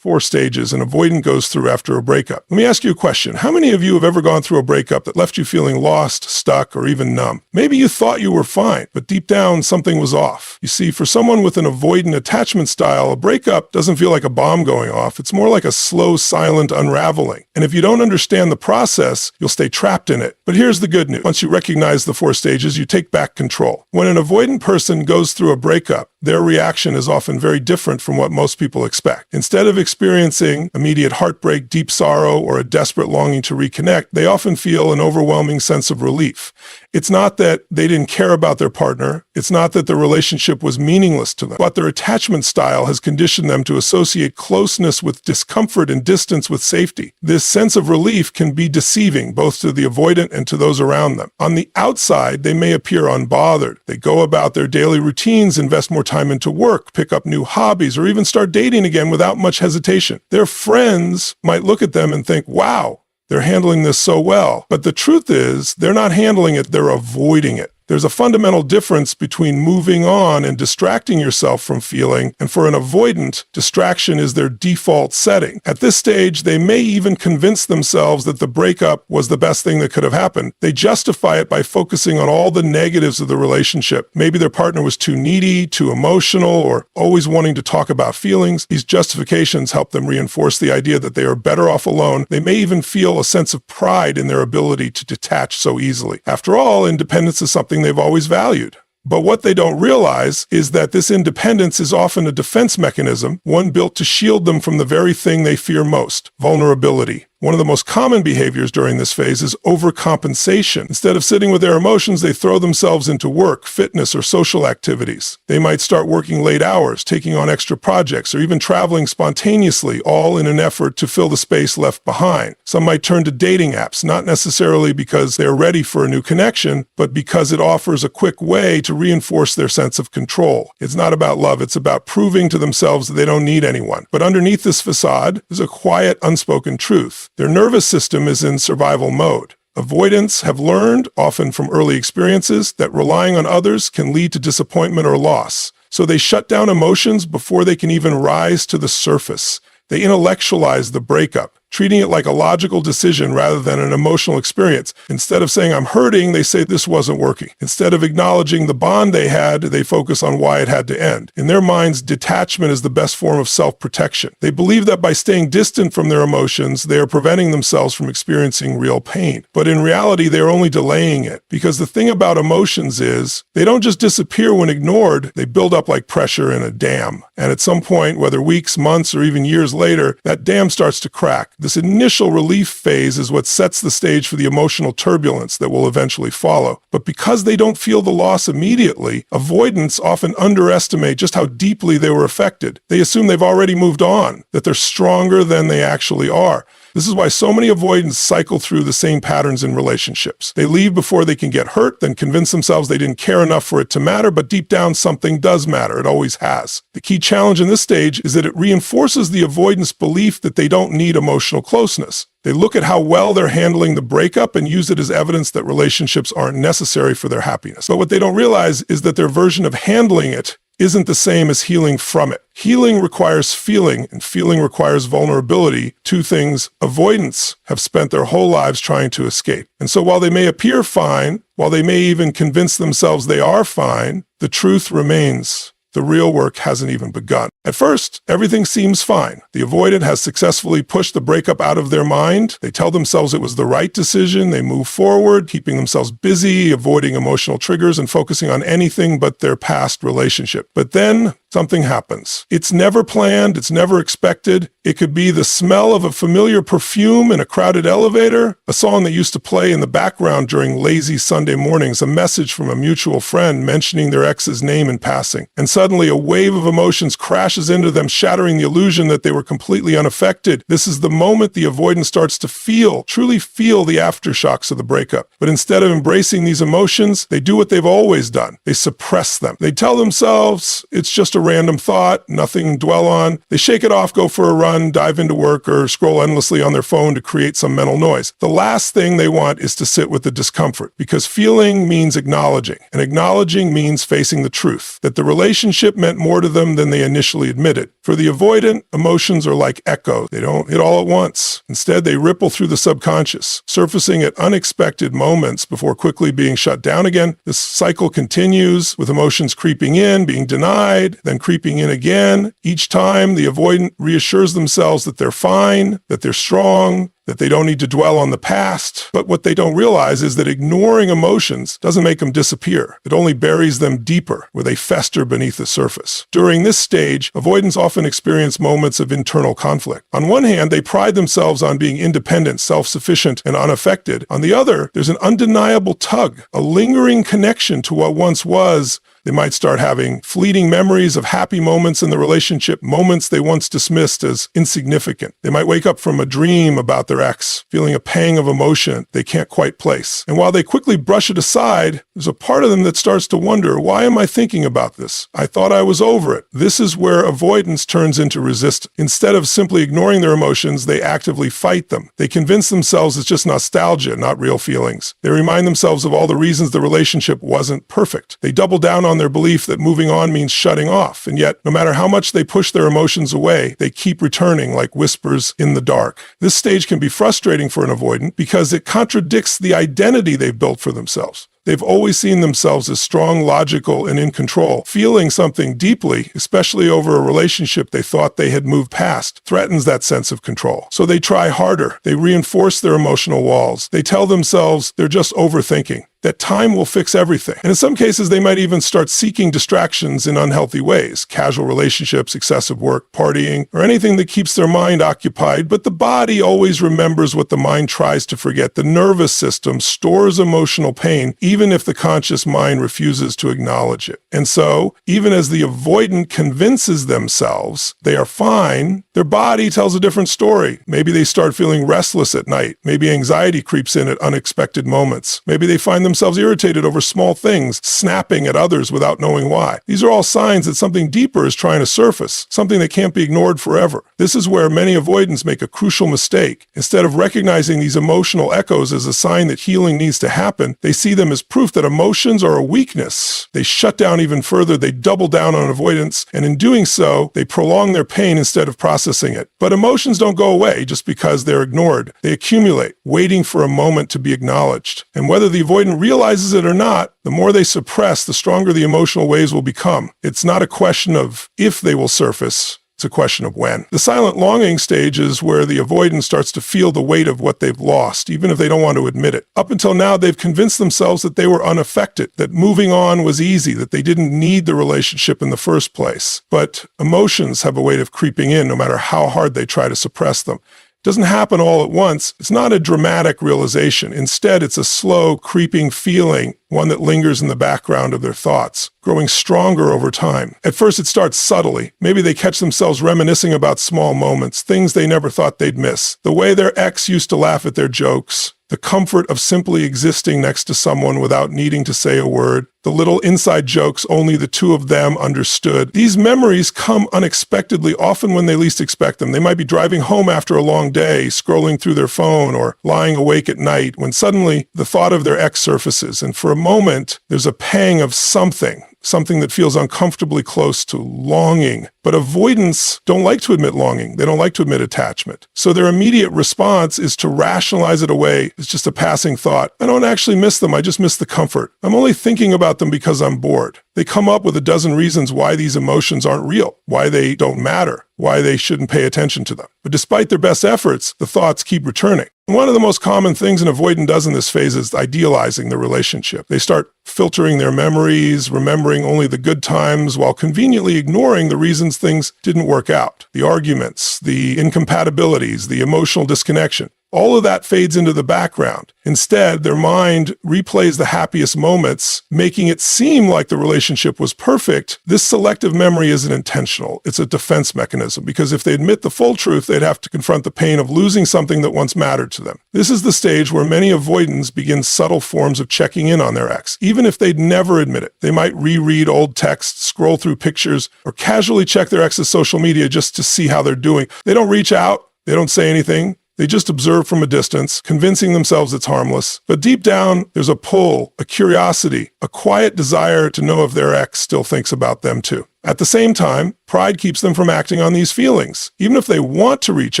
4 stages an avoidant goes through after a breakup. Let me ask you a question. How many of you have ever gone through a breakup that left you feeling lost, stuck, or even numb? Maybe you thought you were fine, but deep down, something was off. You see, for someone with an avoidant attachment style, a breakup doesn't feel like a bomb going off. It's more like a slow, silent unraveling. And if you don't understand the process, you'll stay trapped in it. But here's the good news. Once you recognize the 4 stages, you take back control. When an avoidant person goes through a breakup, their reaction is often very different from what most people expect. Instead of experiencing immediate heartbreak, deep sorrow, or a desperate longing to reconnect, they often feel an overwhelming sense of relief. It's not that they didn't care about their partner. It's not that the relationship was meaningless to them, but their attachment style has conditioned them to associate closeness with discomfort and distance with safety. This sense of relief can be deceiving, both to the avoidant and to those around them. On the outside, they may appear unbothered. They go about their daily routines, invest more time into work, pick up new hobbies, or even start dating again without much hesitation. Their friends might look at them and think, wow, they're handling this so well. But the truth is, they're not handling it, they're avoiding it. There's a fundamental difference between moving on and distracting yourself from feeling, and for an avoidant, distraction is their default setting. At this stage, they may even convince themselves that the breakup was the best thing that could have happened. They justify it by focusing on all the negatives of the relationship. Maybe their partner was too needy, too emotional, or always wanting to talk about feelings. These justifications help them reinforce the idea that they are better off alone. They may even feel a sense of pride in their ability to detach so easily. After all, independence is something they've always valued. But what they don't realize is that this independence is often a defense mechanism, one built to shield them from the very thing they fear most, vulnerability. One of the most common behaviors during this phase is overcompensation. Instead of sitting with their emotions, they throw themselves into work, fitness, or social activities. They might start working late hours, taking on extra projects, or even traveling spontaneously, all in an effort to fill the space left behind. Some might turn to dating apps, not necessarily because they're ready for a new connection, but because it offers a quick way to reinforce their sense of control. It's not about love, it's about proving to themselves that they don't need anyone. But underneath this facade is a quiet, unspoken truth. Their nervous system is in survival mode. Avoidants have learned, often from early experiences, that relying on others can lead to disappointment or loss. So they shut down emotions before they can even rise to the surface. They intellectualize the breakup, treating it like a logical decision rather than an emotional experience. Instead of saying, I'm hurting, they say this wasn't working. Instead of acknowledging the bond they had, they focus on why it had to end. In their minds, detachment is the best form of self-protection. They believe that by staying distant from their emotions, they are preventing themselves from experiencing real pain. But in reality, they are only delaying it. Because the thing about emotions is, they don't just disappear when ignored, they build up like pressure in a dam. And at some point, whether weeks, months, or even years later, that dam starts to crack. This initial relief phase is what sets the stage for the emotional turbulence that will eventually follow. But because they don't feel the loss immediately, avoidants often underestimate just how deeply they were affected. They assume they've already moved on, that they're stronger than they actually are. This is why so many avoidants cycle through the same patterns in relationships. They leave before they can get hurt, then convince themselves they didn't care enough for it to matter, but deep down something does matter. It always has. The key challenge in this stage is that it reinforces the avoidant's belief that they don't need emotional closeness. They look at how well they're handling the breakup and use it as evidence that relationships aren't necessary for their happiness. But what they don't realize is that their version of handling it isn't the same as healing from it. Healing requires feeling, and feeling requires vulnerability, 2 things avoidants have spent their whole lives trying to escape. And so while they may appear fine, while they may even convince themselves they are fine, the truth remains. The real work hasn't even begun. At first, everything seems fine. The avoidant has successfully pushed the breakup out of their mind. They tell themselves it was the right decision. They move forward, keeping themselves busy, avoiding emotional triggers, and focusing on anything but their past relationship. But then something happens. It's never planned. It's never expected. It could be the smell of a familiar perfume in a crowded elevator, a song that used to play in the background during lazy Sunday mornings, a message from a mutual friend mentioning their ex's name in passing. And suddenly a wave of emotions crashes into them, shattering the illusion that they were completely unaffected. This is the moment the avoidant starts to truly feel the aftershocks of the breakup. But instead of embracing these emotions, they do what they've always done. They suppress them. They tell themselves it's just a random thought, nothing to dwell on. They shake it off, go for a run, dive into work, or scroll endlessly on their phone to create some mental noise. The last thing they want is to sit with the discomfort, because feeling means acknowledging, and acknowledging means facing the truth, that the relationship meant more to them than they initially actually admit it. For the avoidant, emotions are like echoes. They don't hit all at once. Instead, they ripple through the subconscious, surfacing at unexpected moments before quickly being shut down again. This cycle continues, with emotions creeping in, being denied, then creeping in again. Each time, the avoidant reassures themselves that they're fine, that they're strong, that they don't need to dwell on the past. But what they don't realize is that ignoring emotions doesn't make them disappear. It only buries them deeper, where they fester beneath the surface. During this stage, avoidants often experience moments of internal conflict. On one hand, they pride themselves on being independent, self-sufficient, and unaffected. On the other, there's an undeniable tug, a lingering connection to what once was. They might start having fleeting memories of happy moments in the relationship, moments they once dismissed as insignificant. They might wake up from a dream about their ex, feeling a pang of emotion they can't quite place. And while they quickly brush it aside, there's a part of them that starts to wonder, why am I thinking about this? I thought I was over it. This is where avoidance turns into resistance. Instead of simply ignoring their emotions, they actively fight them. They convince themselves it's just nostalgia, not real feelings. They remind themselves of all the reasons the relationship wasn't perfect. They double down on their belief that moving on means shutting off, and yet, no matter how much they push their emotions away, they keep returning like whispers in the dark. This stage can be frustrating for an avoidant because it contradicts the identity they've built for themselves. They've always seen themselves as strong, logical, and in control. Feeling something deeply, especially over a relationship they thought they had moved past, threatens that sense of control. So they try harder. They reinforce their emotional walls. They tell themselves they're just overthinking, that time will fix everything. And in some cases, they might even start seeking distractions in unhealthy ways, casual relationships, excessive work, partying, or anything that keeps their mind occupied. But the body always remembers what the mind tries to forget. The nervous system stores emotional pain, even if the conscious mind refuses to acknowledge it. And so, even as the avoidant convinces themselves they are fine, their body tells a different story. Maybe they start feeling restless at night. Maybe anxiety creeps in at unexpected moments. Maybe they find themselves irritated over small things, snapping at others without knowing why. These are all signs that something deeper is trying to surface, something that can't be ignored forever. This is where many avoidants make a crucial mistake. Instead of recognizing these emotional echoes as a sign that healing needs to happen, they see them as proof that emotions are a weakness. They shut down even further, they double down on avoidance, and in doing so, they prolong their pain instead of processing it. But emotions don't go away just because they're ignored. They accumulate, waiting for a moment to be acknowledged. And whether the avoidant realizes it or not, the more they suppress, the stronger the emotional waves will become. It's not a question of if they will surface. It's a question of when. The silent longing stage is where the avoidant starts to feel the weight of what they've lost, even if they don't want to admit it. Up until now, they've convinced themselves that they were unaffected, that moving on was easy, that they didn't need the relationship in the first place. But emotions have a way of creeping in no matter how hard they try to suppress them. It doesn't happen all at once. It's not a dramatic realization. Instead, it's a slow, creeping feeling, one that lingers in the background of their thoughts, growing stronger over time. At first, it starts subtly. Maybe they catch themselves reminiscing about small moments, things they never thought they'd miss. The way their ex used to laugh at their jokes, the comfort of simply existing next to someone without needing to say a word, the little inside jokes only the two of them understood. These memories come unexpectedly, often when they least expect them. They might be driving home after a long day, scrolling through their phone, or lying awake at night, when suddenly the thought of their ex surfaces, and for a moment, there's a pang of something that feels uncomfortably close to longing. But avoidants don't like to admit longing. They don't like to admit attachment. So their immediate response is to rationalize it away. It's just a passing thought. I don't actually miss them. I just miss the comfort. I'm only thinking about them because I'm bored. They come up with a dozen reasons why these emotions aren't real, why they don't matter, why they shouldn't pay attention to them. But despite their best efforts, the thoughts keep returning. And one of the most common things an avoidant does in this phase is idealizing the relationship. They start filtering their memories, remembering only the good times, while conveniently ignoring the reasons things didn't work out. The arguments, the incompatibilities, the emotional disconnection. All of that fades into the background. Instead, their mind replays the happiest moments, making it seem like the relationship was perfect. This selective memory isn't intentional. It's a defense mechanism, because if they admit the full truth, they'd have to confront the pain of losing something that once mattered to them. This is the stage where many avoidants begin subtle forms of checking in on their ex, even if they'd never admit it. They might reread old texts, scroll through pictures, or casually check their ex's social media just to see how they're doing. They don't reach out. They don't say anything. They just observe from a distance, convincing themselves it's harmless. But deep down, there's a pull, a curiosity, a quiet desire to know if their ex still thinks about them too. At the same time, pride keeps them from acting on these feelings. Even if they want to reach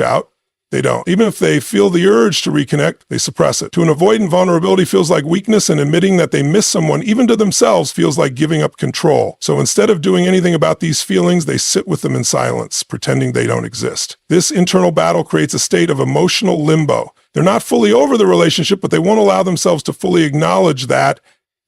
out, they don't. Even if they feel the urge to reconnect, they suppress it. To an avoidant, vulnerability feels like weakness, and admitting that they miss someone, even to themselves, feels like giving up control. So instead of doing anything about these feelings, they sit with them in silence, pretending they don't exist. This internal battle creates a state of emotional limbo. They're not fully over the relationship, but they won't allow themselves to fully acknowledge that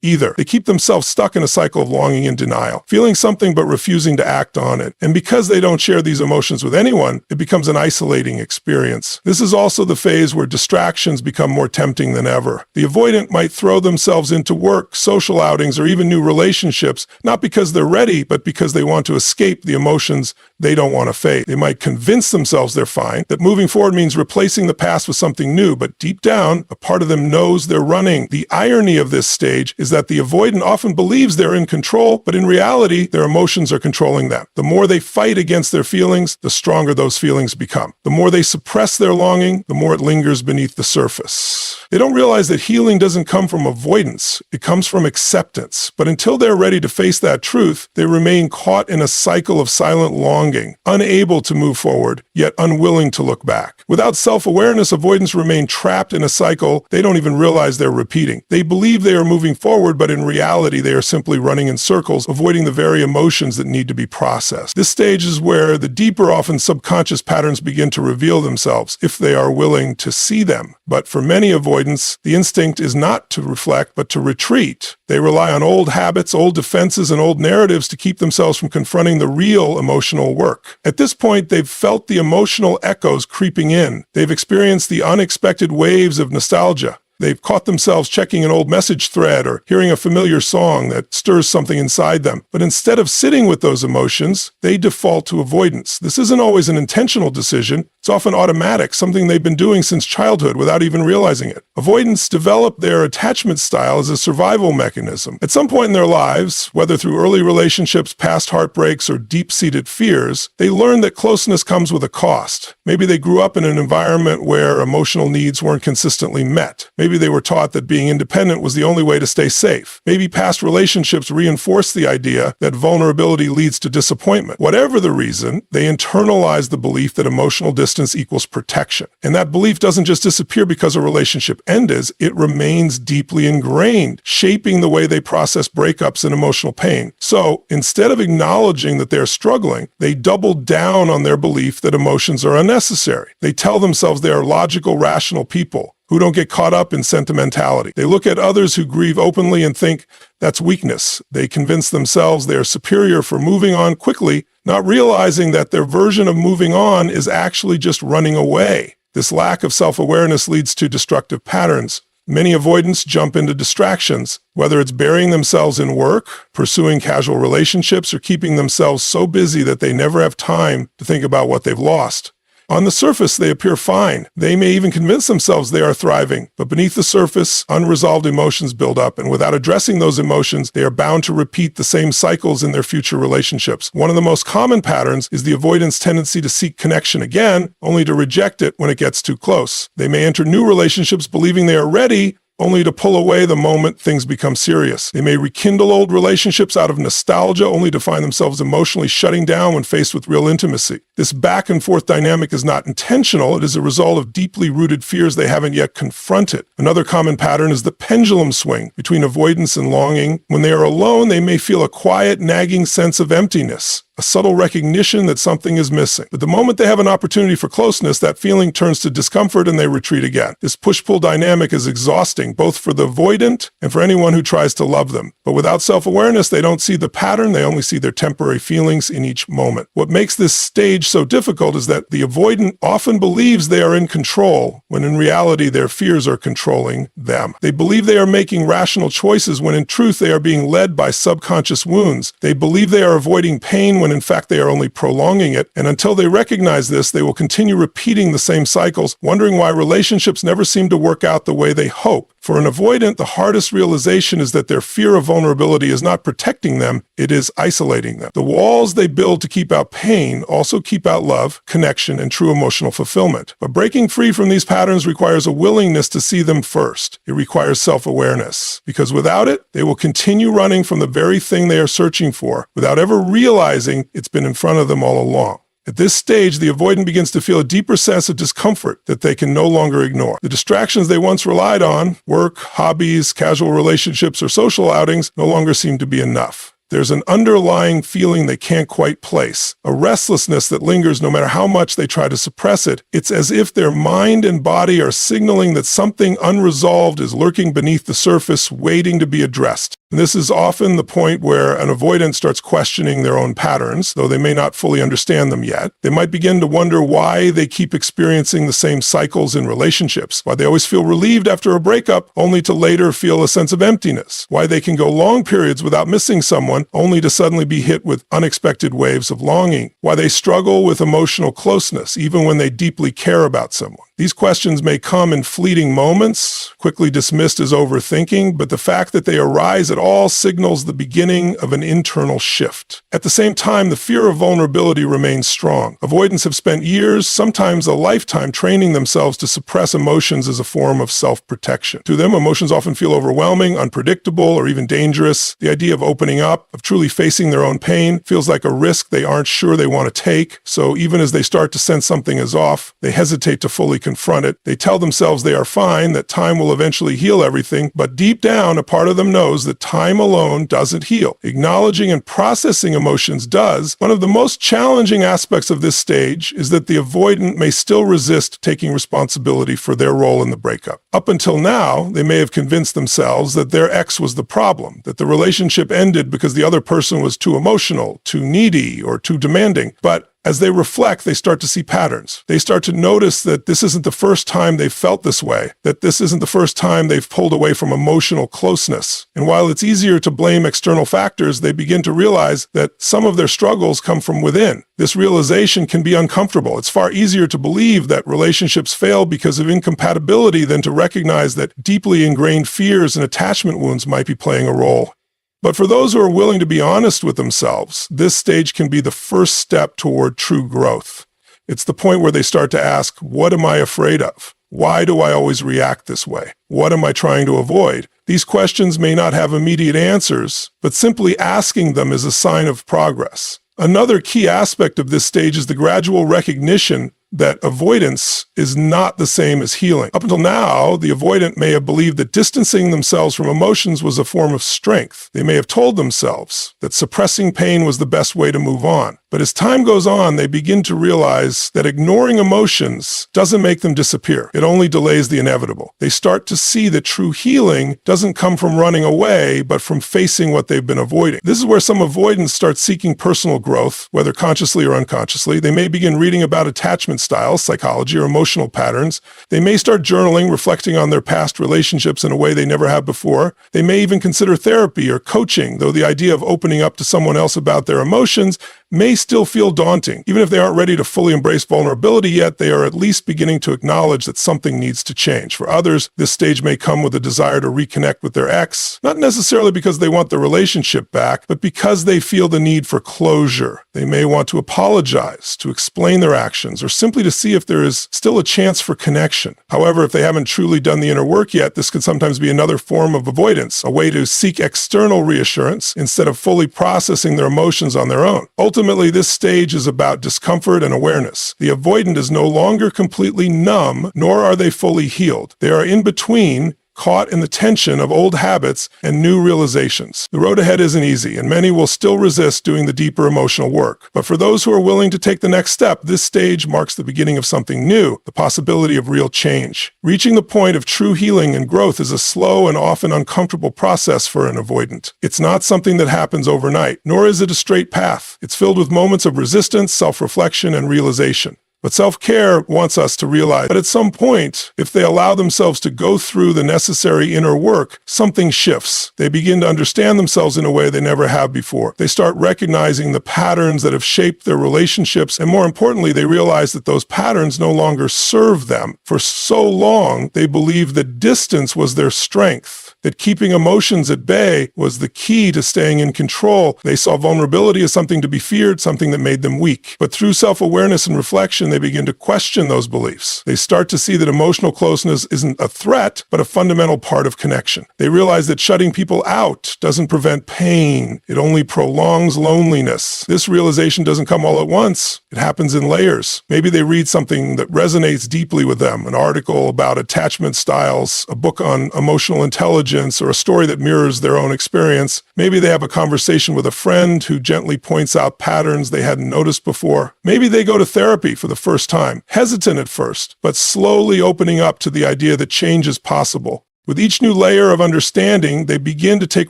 either. They keep themselves stuck in a cycle of longing and denial, feeling something but refusing to act on it. And because they don't share these emotions with anyone, it becomes an isolating experience. This is also the phase where distractions become more tempting than ever. The avoidant might throw themselves into work, social outings, or even new relationships, not because they're ready, but because they want to escape the emotions they don't want to face. They might convince themselves they're fine, that moving forward means replacing the past with something new, but deep down, a part of them knows they're running. The irony of this stage is that the avoidant often believes they're in control, but in reality, their emotions are controlling them. The more they fight against their feelings, the stronger those feelings become. The more they suppress their longing, the more it lingers beneath the surface. They don't realize that healing doesn't come from avoidance, it comes from acceptance. But until they're ready to face that truth, they remain caught in a cycle of silent longing, unable to move forward, yet unwilling to look back. Without self-awareness, avoidants remain trapped in a cycle they don't even realize they're repeating. They believe they are moving forward, but in reality, they are simply running in circles, avoiding the very emotions that need to be processed. This stage is where the deeper, often subconscious patterns begin to reveal themselves, if they are willing to see them. But for many avoidants, the instinct is not to reflect, but to retreat. They rely on old habits, old defenses, and old narratives to keep themselves from confronting the real emotional work. At this point, they've felt the emotional echoes creeping in. They've experienced the unexpected waves of nostalgia. They've caught themselves checking an old message thread or hearing a familiar song that stirs something inside them. But instead of sitting with those emotions, they default to avoidance. This isn't always an intentional decision. It's often automatic, something they've been doing since childhood without even realizing it. Avoidants develop their attachment style as a survival mechanism. At some point in their lives, whether through early relationships, past heartbreaks, or deep-seated fears, they learn that closeness comes with a cost. Maybe they grew up in an environment where emotional needs weren't consistently met. Maybe they were taught that being independent was the only way to stay safe. Maybe past relationships reinforced the idea that vulnerability leads to disappointment. Whatever the reason, they internalize the belief that emotional distance equals protection. And that belief doesn't just disappear because a relationship ends, it remains deeply ingrained, shaping the way they process breakups and emotional pain. So instead of acknowledging that they're struggling, they double down on their belief that emotions are unnecessary. They tell themselves they are logical, rational people who don't get caught up in sentimentality. They look at others who grieve openly and think that's weakness. They convince themselves they are superior for moving on quickly, not realizing that their version of moving on is actually just running away. This lack of self-awareness leads to destructive patterns. Many avoidants jump into distractions, whether it's burying themselves in work, pursuing casual relationships, or keeping themselves so busy that they never have time to think about what they've lost. On the surface, they appear fine. They may even convince themselves they are thriving, but beneath the surface, unresolved emotions build up, and without addressing those emotions, they are bound to repeat the same cycles in their future relationships. One of the most common patterns is the avoidant's tendency to seek connection again, only to reject it when it gets too close. They may enter new relationships believing they are ready, only to pull away the moment things become serious. They may rekindle old relationships out of nostalgia, only to find themselves emotionally shutting down when faced with real intimacy. This back and forth dynamic is not intentional. It is a result of deeply rooted fears they haven't yet confronted. Another common pattern is the pendulum swing between avoidance and longing. When they are alone, they may feel a quiet, nagging sense of emptiness, a subtle recognition that something is missing. But the moment they have an opportunity for closeness, that feeling turns to discomfort and they retreat again. This push-pull dynamic is exhausting, both for the avoidant and for anyone who tries to love them. But without self-awareness, they don't see the pattern, they only see their temporary feelings in each moment. What makes this stage so difficult is that the avoidant often believes they are in control, when in reality their fears are controlling them. They believe they are making rational choices when in truth they are being led by subconscious wounds. They believe they are avoiding pain when in fact they are only prolonging it, and until they recognize this, they will continue repeating the same cycles, wondering why relationships never seem to work out the way they hope. For an avoidant, the hardest realization is that their fear of vulnerability is not protecting them, it is isolating them. The walls they build to keep out pain also keep out love, connection, and true emotional fulfillment. But breaking free from these patterns requires a willingness to see them first. It requires self-awareness, because without it, they will continue running from the very thing they are searching for, without ever realizing it's been in front of them all along. At this stage, the avoidant begins to feel a deeper sense of discomfort that they can no longer ignore. The distractions they once relied on, work, hobbies, casual relationships, or social outings, no longer seem to be enough. There's an underlying feeling they can't quite place, a restlessness that lingers no matter how much they try to suppress it. It's as if their mind and body are signaling that something unresolved is lurking beneath the surface, waiting to be addressed. And this is often the point where an avoidant starts questioning their own patterns, though they may not fully understand them yet. They might begin to wonder why they keep experiencing the same cycles in relationships, why they always feel relieved after a breakup, only to later feel a sense of emptiness, why they can go long periods without missing someone, only to suddenly be hit with unexpected waves of longing, why they struggle with emotional closeness, even when they deeply care about someone. These questions may come in fleeting moments, quickly dismissed as overthinking, but the fact that they arise at all signals the beginning of an internal shift. At the same time, the fear of vulnerability remains strong. Avoidants have spent years, sometimes a lifetime, training themselves to suppress emotions as a form of self-protection. To them, emotions often feel overwhelming, unpredictable, or even dangerous. The idea of opening up, of truly facing their own pain, feels like a risk they aren't sure they want to take. So even as they start to sense something is off, they hesitate to fully confront it. They tell themselves they are fine, that time will eventually heal everything, but deep down, a part of them knows that time alone doesn't heal. Acknowledging and processing emotions does. One of the most challenging aspects of this stage is that the avoidant may still resist taking responsibility for their role in the breakup. Up until now, they may have convinced themselves that their ex was the problem, that the relationship ended because the other person was too emotional, too needy, or too demanding. But as they reflect, they start to see patterns. They start to notice that this isn't the first time they've felt this way, that this isn't the first time they've pulled away from emotional closeness. And while it's easier to blame external factors, they begin to realize that some of their struggles come from within. This realization can be uncomfortable. It's far easier to believe that relationships fail because of incompatibility than to recognize that deeply ingrained fears and attachment wounds might be playing a role. But for those who are willing to be honest with themselves, this stage can be the first step toward true growth. It's the point where they start to ask, what am I afraid of? Why do I always react this way? What am I trying to avoid? These questions may not have immediate answers, but simply asking them is a sign of progress. Another key aspect of this stage is the gradual recognition that avoidance is not the same as healing. Up until now, the avoidant may have believed that distancing themselves from emotions was a form of strength. They may have told themselves that suppressing pain was the best way to move on. But as time goes on, they begin to realize that ignoring emotions doesn't make them disappear. It only delays the inevitable. They start to see that true healing doesn't come from running away, but from facing what they've been avoiding. This is where some avoidants start seeking personal growth, whether consciously or unconsciously. They may begin reading about attachmentstyles, psychology, or emotional patterns. They may start journaling, reflecting on their past relationships in a way they never have before. They may even consider therapy or coaching, though the idea of opening up to someone else about their emotions may still feel daunting. Even if they aren't ready to fully embrace vulnerability yet, they are at least beginning to acknowledge that something needs to change. For others, this stage may come with a desire to reconnect with their ex, not necessarily because they want the relationship back, but because they feel the need for closure. They may want to apologize, to explain their actions, or simply to see if there is still a chance for connection. However, if they haven't truly done the inner work yet, this could sometimes be another form of avoidance, a way to seek external reassurance instead of fully processing their emotions on their own. Ultimately, this stage is about discomfort and awareness. The avoidant is no longer completely numb, nor are they fully healed. They are in between, caught in the tension of old habits and new realizations. The road ahead isn't easy, and many will still resist doing the deeper emotional work. But for those who are willing to take the next step, this stage marks the beginning of something new, the possibility of real change. Reaching the point of true healing and growth is a slow and often uncomfortable process for an avoidant. It's not something that happens overnight, nor is it a straight path. It's filled with moments of resistance, self-reflection, and realization. But self-care wants us to realize that at some point, if they allow themselves to go through the necessary inner work, something shifts. They begin to understand themselves in a way they never have before. They start recognizing the patterns that have shaped their relationships, and more importantly, they realize that those patterns no longer serve them. For so long, they believed that distance was their strength, that keeping emotions at bay was the key to staying in control. They saw vulnerability as something to be feared, something that made them weak. But through self-awareness and reflection, they begin to question those beliefs. They start to see that emotional closeness isn't a threat, but a fundamental part of connection. They realize that shutting people out doesn't prevent pain. It only prolongs loneliness. This realization doesn't come all at once. It happens in layers. Maybe they read something that resonates deeply with them, an article about attachment styles, a book on emotional intelligence, or a story that mirrors their own experience. Maybe they have a conversation with a friend who gently points out patterns they hadn't noticed before. Maybe they go to therapy for the first time, hesitant at first, but slowly opening up to the idea that change is possible. With each new layer of understanding, they begin to take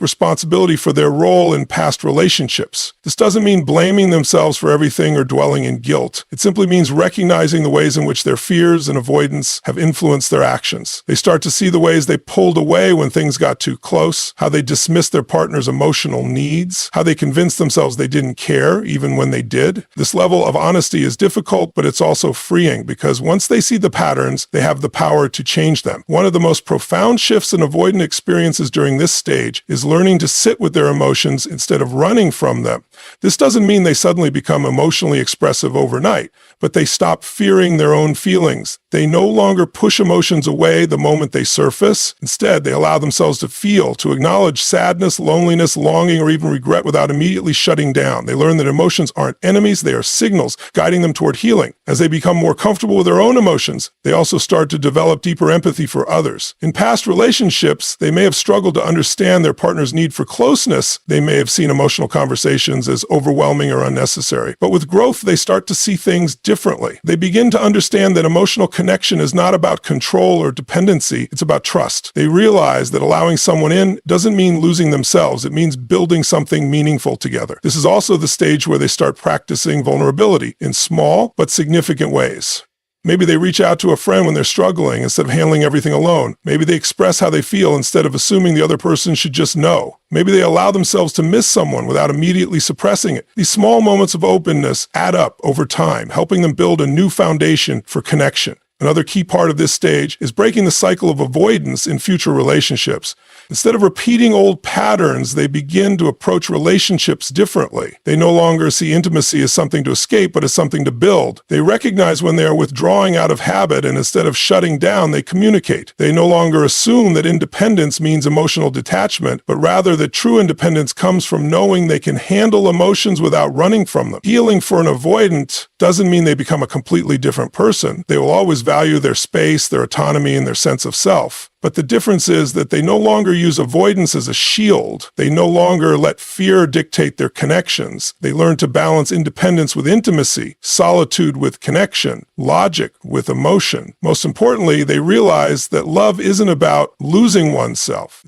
responsibility for their role in past relationships. This doesn't mean blaming themselves for everything or dwelling in guilt. It simply means recognizing the ways in which their fears and avoidance have influenced their actions. They start to see the ways they pulled away when things got too close, how they dismissed their partner's emotional needs, how they convinced themselves they didn't care even when they did. This level of honesty is difficult, but it's also freeing because once they see the patterns, they have the power to change them. One of the most profound shifts in avoidant experiences during this stage is learning to sit with their emotions instead of running from them. This doesn't mean they suddenly become emotionally expressive overnight, but they stop fearing their own feelings. They no longer push emotions away the moment they surface. Instead, they allow themselves to feel, to acknowledge sadness, loneliness, longing, or even regret without immediately shutting down. They learn that emotions aren't enemies, they are signals guiding them toward healing. As they become more comfortable with their own emotions, they also start to develop deeper empathy for others. In past relationships, they may have struggled to understand their partner's need for closeness. They may have seen emotional conversations as overwhelming or unnecessary. But with growth, they start to see things differently. They begin to understand that emotional connection is not about control or dependency, it's about trust. They realize that allowing someone in doesn't mean losing themselves, it means building something meaningful together. This is also the stage where they start practicing vulnerability in small but significant ways. Maybe they reach out to a friend when they're struggling instead of handling everything alone. Maybe they express how they feel instead of assuming the other person should just know. Maybe they allow themselves to miss someone without immediately suppressing it. These small moments of openness add up over time, helping them build a new foundation for connection. Another key part of this stage is breaking the cycle of avoidance in future relationships. Instead of repeating old patterns, they begin to approach relationships differently. They no longer see intimacy as something to escape, but as something to build. They recognize when they are withdrawing out of habit, and instead of shutting down, they communicate. They no longer assume that independence means emotional detachment, but rather that true independence comes from knowing they can handle emotions without running from them. Healing for an avoidant doesn't mean they become a completely different person. They will always value their space, their autonomy, and their sense of self. But the difference is that they no longer use avoidance as a shield. They no longer let fear dictate their connections. They learn to balance independence with intimacy, solitude with connection, logic with emotion. Most importantly, they realize that love isn't about losing oneself.